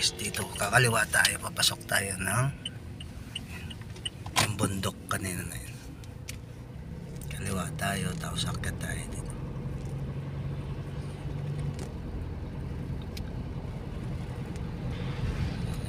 guys, dito kakaliwa tayo, papasok tayo ng yung bundok kanina na yun. Kaliwa tayo, tapos akyat tayo dito.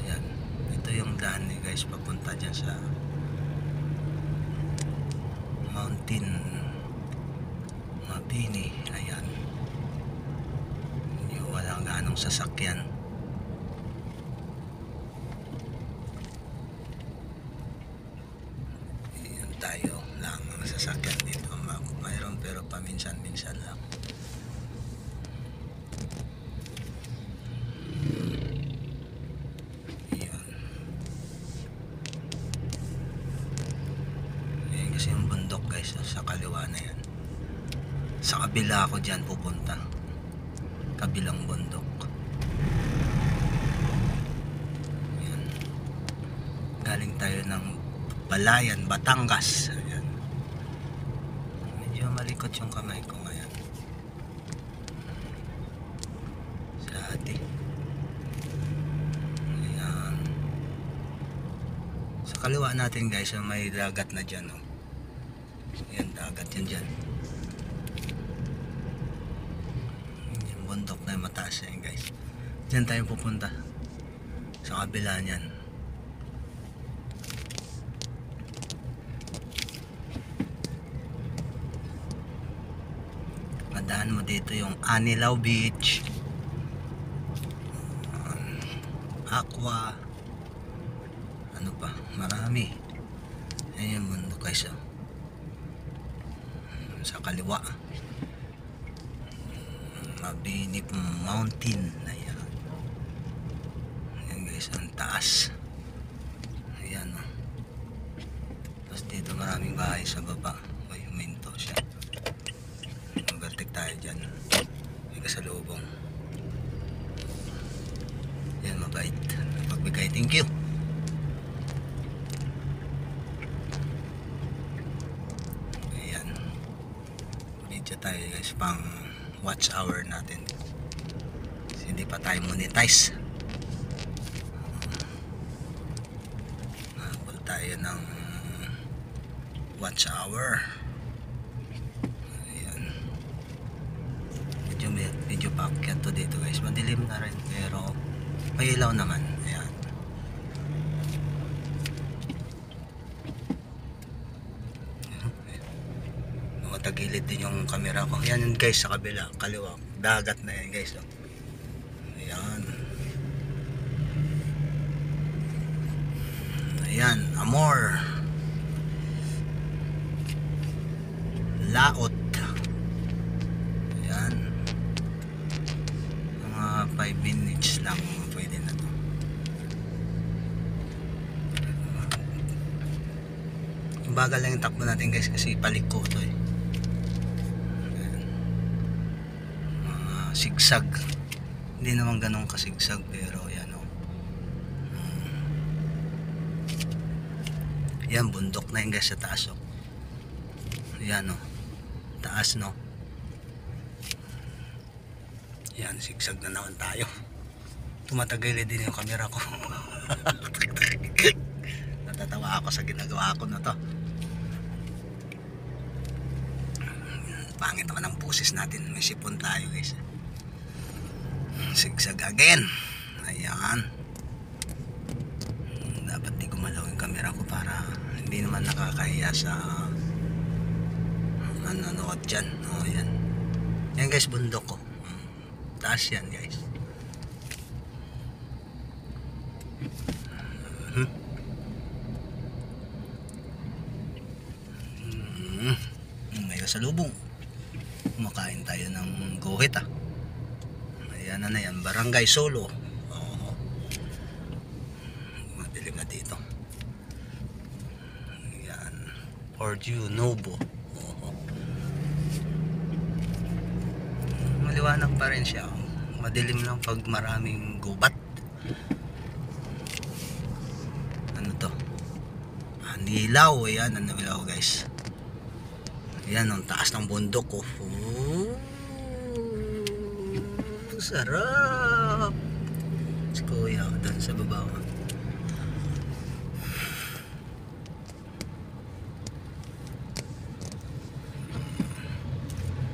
Ayan, ito yung daan ni guys, papunta dyan sa Mountain Mabini. Ayan, yung walang ganong sasakyan. Tayo lang ang sasakyan dito, mayroon pero paminsan-minsan lang. Yun. Ayan kasi yung bundok guys, sa kaliwa na yan. Sa kabila ako dyan pupunta, kabilang bundok. Ayan. Galing tayo ng Balayan, Batangas. Ayan. Medyo malikot yung kamay ko ngayon. Sa ate. Ayan. Sa kaliwa natin guys, may dagat na dyan. Oh. Ayan, dagat yan dyan. Yung bundok na yung mataas yan guys. Dyan tayo pupunta. Sa kabila niyan. Madaan mo dito yung Anilao Beach, Aqua, ano pa, marami. Ayan yung mundo guys, oh. Sa kaliwa Mabini Mountain. Ayan. Ayan guys, ang taas. Ayan, oh. Tapos dito maraming bahay sa baba. Uy, huminto siya. Mag-artik tayo dyan. May kasalubong. Yan, mabait. Pagbigay, thank you. Ayan. Video tayo guys, pang watch hour natin. Kasi hindi pa tayo monetize. Habol tayo ng watch hour. Medyo paakyat to dito guys, madilim na rin pero may ilaw naman. Ayan. Matagilid din yung camera ko. Ayan guys, sa kabila, kaliwa, dagat na yan guys. Ayan. Ayan, Amor, Laot. 5 minutes lang pwede na to. Bagal lang yung takbo natin guys kasi paliko to eh. Sigsag, hindi naman ganun kasigsag pero yan o. Yan, bundok na yun guys sa taas o. Yan o, taas no. Yan, sigsag na naman tayo. Tumatagilid din yung camera ko. Natatawa ako sa ginagawa ko na to. Pangit naman ang pusis natin. May sipon tayo guys. Sigsag again. Ayan. Dapat di gumalaw yung camera ko para hindi naman nakakahiya sa nanonood dyan. O yan. Yan guys, bundok ko. Taas yan guys. Ngayon sa lubong kumakain tayo ng guhit ah. Ayan na yan, Barangay Solo. Madilim na dito. Ayan, Pordio Novo. Maliwanag pa rin siya. Madilim lang pag maraming gubat. Ano to? Anilaw. Ayan, Anilaw guys. Ayan, ang taas ng bundok ko. Sarap. kuya doon sa baba.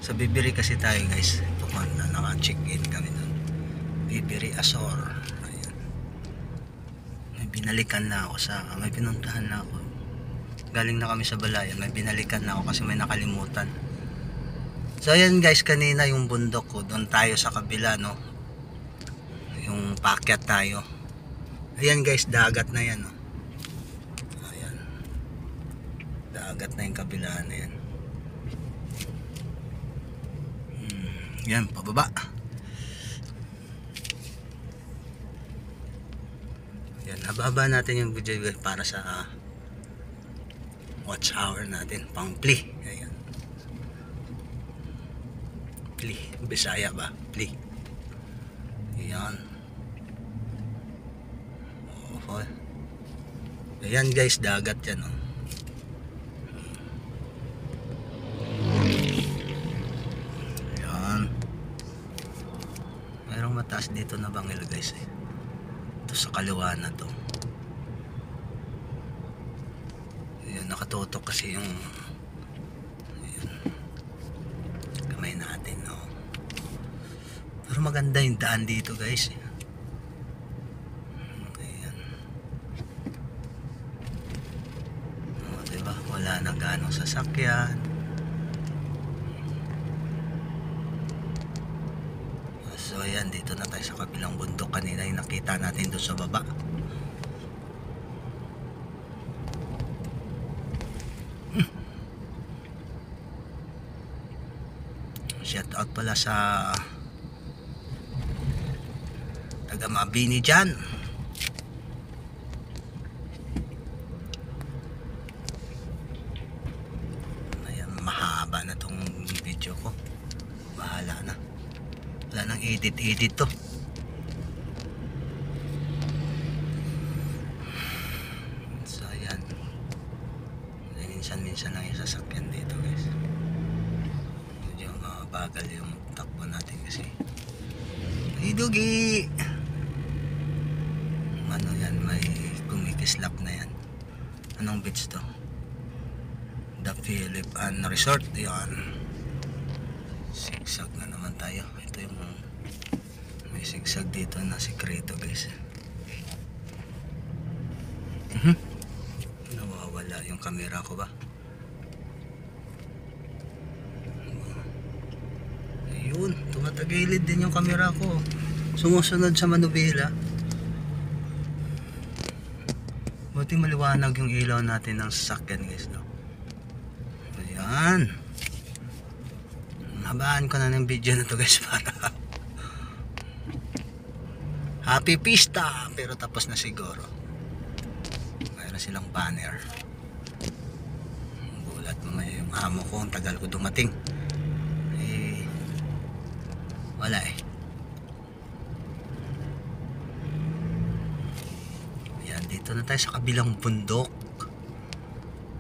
Sa Bibiri kasi tayo guys. Tukon na naka-check in kami doon. Bibiri Azor. Ayan. May binalikan na ako may pinuntahan na ako. Galing na kami sa Balayan, may binalikan na ako kasi may nakalimutan. So ayan guys, kanina yung bundok ko, doon tayo sa kabila, no, yung paakyat tayo. Ayan guys, dagat na yan, no. Ayan, dagat na yung kabila na yan. Yan, pababa. Yan, nababa natin yung video para sa watch hour natin, pang play. Ayan, play, Bisaya ba? Play. Ayan. Oh. Ayan guys, dagat yan, oh. Ayan. Mayroong mataas dito na bangil guys, eh. Ito sa kaliwa na to. Ayan, nakatutok kasi yung kamay natin, no. Pero maganda yung daan dito guys. Ayan. O, diba? Wala na ganong sasakyan. So ayan, dito na tayo sa kabilang bundok. Kanina yung nakita natin doon sa baba. Shout out pala sa taga Mabini dyan. Ayan, mahaba na tong video ko. Bahala na. Wala nang edit to. So ayan, minsan lang yung sasakyan dito guys. Medyo bagal yung takbo natin kasi ay dugi. Ano yan, may kumikislap na yan. Anong beach to? The Philip and Resort. Yan, sigsag na naman tayo. Ito yung may sigsag dito na sikreto guys. Nawawala yung camera ko ba? Ayun, tumatagilid din yung camera ko. Sumusunod sa manubela. Buti maliwanag yung ilaw natin ng sasakyan guys, no? Ayan, habaan ko na ng video na to guys para happy pista. Pero tapos na siguro. Mayroon silang banner. Gulat mamaya yung amo ko, ang tagal ko dumating. Eh, wala eh. Ayan, dito na tayo sa kabilang bundok.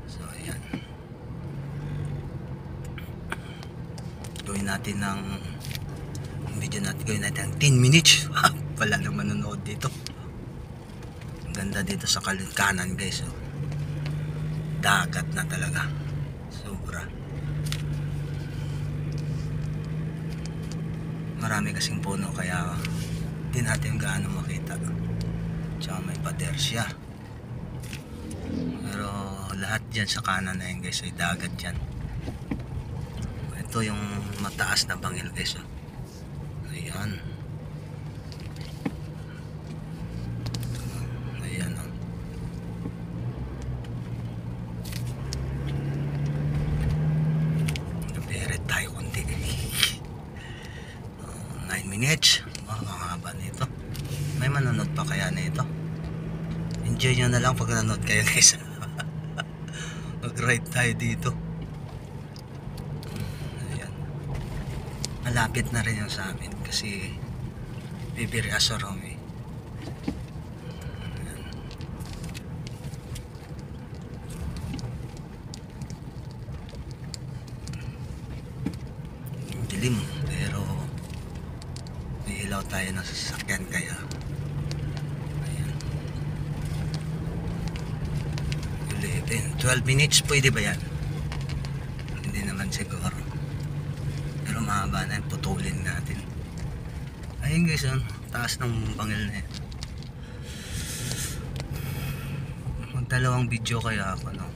So ayan, gawin natin ng video natin, gawin natin ng 10 minutes. Wala nang manonood dito. Ang ganda dito sa kanan guys, oh. Dagat na talaga, sobra. Marami kasing puno kaya di natin gaano makita. Tsaka may pader siya. Pero lahat dyan sa kanan na yun guys ay dagat dyan. Ito yung mataas na bangil guys, oh. Ayan. Ayan, oh. Naberet tayo kundi. 9 minutes. Ang haba nito. May manonood pa kaya na ito? Enjoy nyo na lang pag nanonood kayo guys. Mag-ride tayo dito. Ayan. Malapit na rin yung sa amin kasi Bibiri Azor eh. Dilim pero may ilaw tayo ng sasakyan kaya 12 minutes pwede ba yan? Hindi naman siguro. Pero mahaba na yung putulin natin. Ayun guys, taas ng bangil na yan. Magdalawang video kaya ako, no?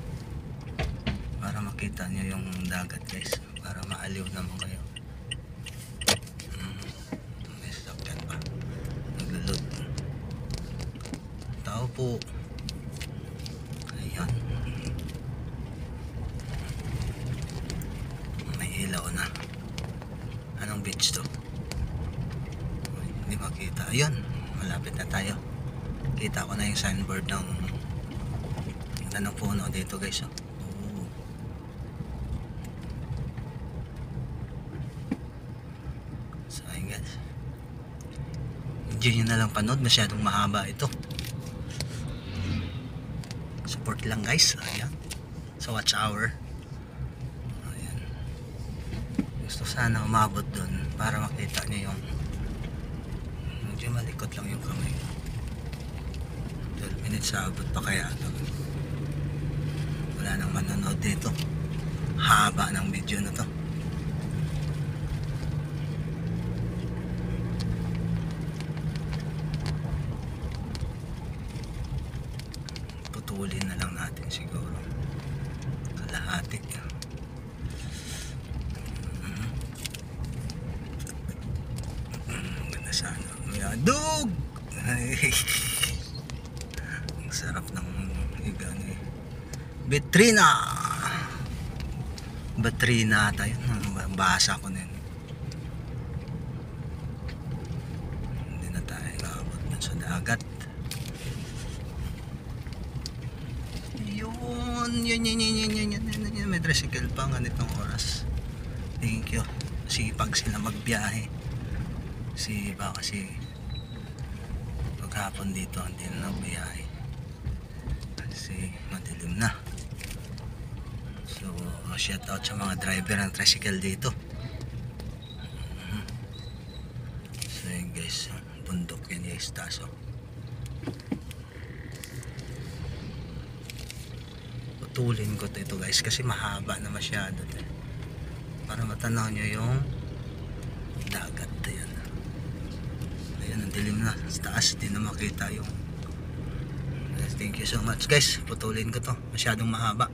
Para makita nyo yung dagat guys. Para maaliw naman kayo. May sakyan pa. Naglulod. Tao po. Ayan. May ilaw na. Anong beach to? Hindi makita. Ayun. Malapit na tayo. Kita ko na yung signboard ng puno dito guys. Oh. So ayun guys. Enjoy nyo na lang panood. Masyadong mahaba ito. Support lang guys. Ayan. So watch hour. Ayan. Gusto sana umabot dun para makita nyo yung medyo malikot lang yung kamay. 12 minutes sa abot pa kaya ito. Wala nang manonood dito. Haba ng video na to. Putulin na lang natin siguro. Kalahati. Ganda sana. May adog! Ang sarap ng igan eh. Betrina! Betrina tayo. Basa ko na yun. Hindi na tayo nakabot na sa dagat. Yun. May tricycle pa nga nitong oras. Thank you. Sipag sila magbiyahe. Kasi paghapon dito hindi na nagbiyahe. Kasi madilim na. So shout out sa mga driver ng tricycle dito. So yun guys, bundok yan guys, taso. Putulin ko ito guys kasi mahaba na masyado para matanaw nyo yung dagat. Ayan, ang dilim na sa taas, di na makita yung. Thank you so much guys, putulin ko to, masyadong mahaba.